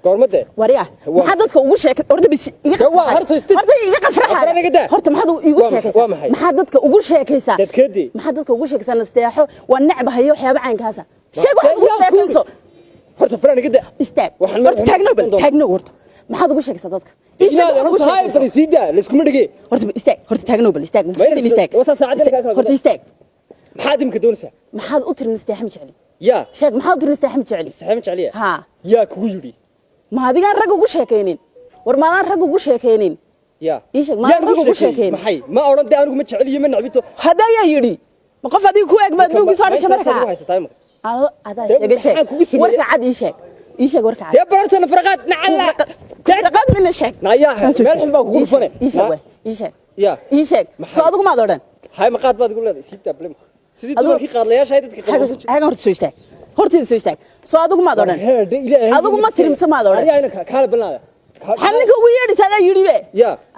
قرمته وريا ما حدك ugu sheekay orda bis horta iga qafraxa horta ma xad igu sheekaysaa ma xadka ugu sheekaysaa dadkeedii ma xadka ugu sheekaysaa nasteexo waa nacbahayo waxyaabo caynkaasa sheeg wax ugu sheekayso horta faraan igada istaag horta taagno horta ma xad ugu sheekaysaa dadka إيش سيدا لسكم رجع horta istaag horta taagno bal istaag horta istaag maxaad imka doonaysaa maxaad u tirin nasteexo ma jecli yaa sheeg maxaad u tirin nasteexo ma jecli nasteexo ma jecli ha yaa kugu yiri ma adiga rag ugu sheekaynin war ma aan rag ugu sheekaynin yaa iisheeg ma rag ugu sheekaynin maxay ma oran de anigu ma jeceliyo ma nacbito hada yaa yiri ma qof adiga ku eeg baad buugi soo dhashay markaa ada sheeg warka cad iisheeg warka cad ya bartana farqad nacala farqad min sheeg naya meel xun baa kugu dhufane iisheeg soo adigu ma oran hay ma qaad baad igu leedahay siibta problem sidii dumarkii qaadlayaasha dadka qaad horta soo istaag horta soo istaag soo adigu ma oran adigu ma tirimsa ma oran ariga kala balnaada xaninka ugu yeedhisada yiri be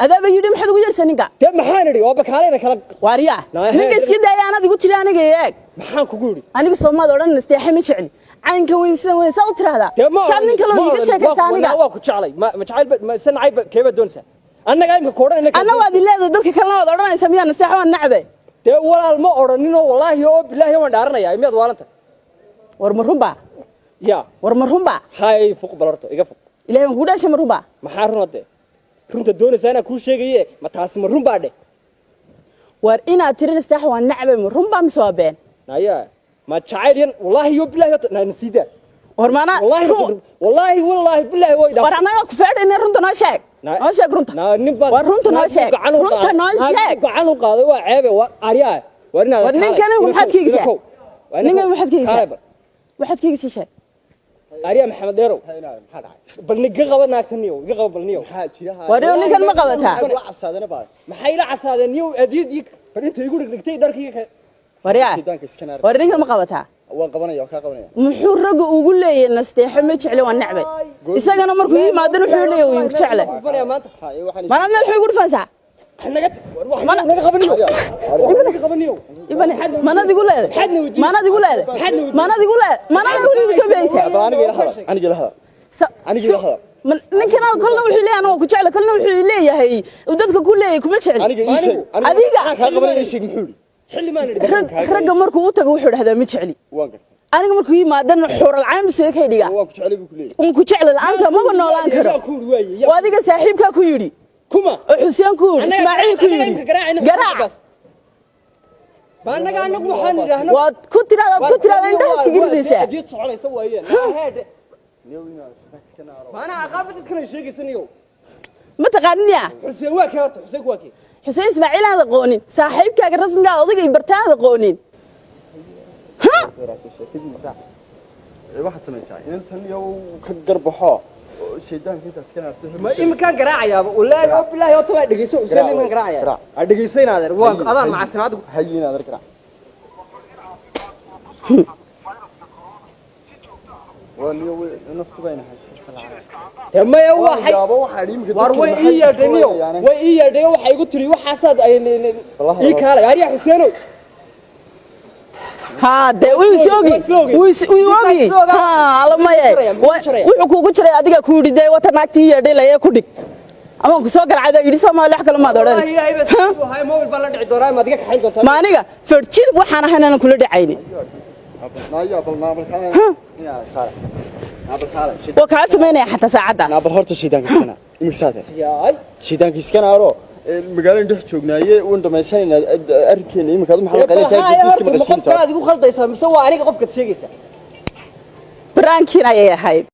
adaba yiri maxad ugu yeedhsan ninka de maxaan iri oo bakaaleyna kala wariya ninka iska daayaan adigu tiri aniga eeg maxaan kugu yiri aniga Soomaad oran nasteexo ma jecli caynka weysa u tiraada saad ninka loo iga sheekaysaa aniga waa ku jeclay ma jecel ma sanacay keeba doonsa annaga imka koodhan ana waad leedahay dadka kale wada oranaysa miyaa nasteexo waan nacbay de walaal ma oranin oo wallahi oo billahi waan dhaaranaya miyaad waalanta war marumba war marumba hay fuq balarto iga fuq ilaahay waan ku dhaashay marumba maxaa runade runta doonaysaana ku sheegaye ma taas marumba dhe war inaad tirin nasteexo waan nacbay marumba ma soo been naya ما تشعرين والله يو بالله نسيده ورمانا والله بالله ويدا ورنا كفار إن رنت ناشك ناشك رنت ورنت ناشك رنت ناشك قعنو قاضي وعيب وأريا ورنا ورنا كانوا واحد كيسة ورنا واحد كيسة واحد كيسة شيء أريا محمد ديرو بل نجقب ناكتنيو نجقب بالنيو ورنا نكان ما قبتها ما حيلا عساد نيو أديد يك فأنت يقولك نكتي داركي وريا ورنا ما قبتها وقبنا كقبنا محرق وقول لي نستحي ما تشعله والنعبة إذا كان مركو ما دنا حولي ويشعله ما أنا الحين يقول فازع ما أنا قبنيو ما أنا تقول هذا ما أنا تقول هذا ما أنا تقول هذا ما أنا أقول يسوي بيسه أنا جلها ninkan kulna wuxuu leeyahay anoo ku jecel kulna wuxuu leeyahay dadka ku leeyahay kuma jecel adiga ka qabanay sheeg muxuu xilli ma nidhi ragga markuu u tago wuxuu dhaxdaa ma jeceli aniga markuu yimaadana xural cayn bisay ka dhiga waa ku jecel buu ku leeyahay un ku jecel laanta ma noolaan karo waa adiga saaxiibka ku yiri kuma xuseen ku yiri ismaaciil ku yiri garaac baanaga anagu waxaan yiraahdaa waad ku tiraada indhaha tigirdiisa adii soconaysa waayeen heede maana aqaabad kana sheegaysanayo ma taqaaniya xuseen waa ka horta xuseen waa kii xuseen ismaaciil aan qoonin saaxiibkaaga rasmiga ah odagay bartaada qoonin ha waxaad samaysaa intan yow ka garbaxo sheedaanka inta kana ma imkaan garaacayaaba wallaahi oo billahi oo tala dhageyso xuseen imkaan garaacaya a dhageysaynaadeen waa adaan macasinaad hayina darkana waniyo naftu bayna ma waxay war way iyadhay waxay igu tiri waxaasaad ay ii kaalay ariya xuseenow ha de uu soogi ha almaye wuxuu kugu jiray adiga ku yidhi wata naagtii iyadhay la ku dhig ama ku soo galcada yidhi Soomaali wax kale ma dooran hay mobil baa la dhici doonaa ma adiga ka xayn doontaa ma aniga farjid waxaan ahayn kula dhacayni وكاس مين حتى ساعدها نابل هرت شيدان كسكنا إمساته شيدان كسكنا أرو مقالين ده شوقنايه وانت ما يسألنا أركين إمك هذا محل قليل ساعد كيس كم غسين هذا يقول خلطة يسمى سوى عليك قف كتشيجي برانكينا يا هاي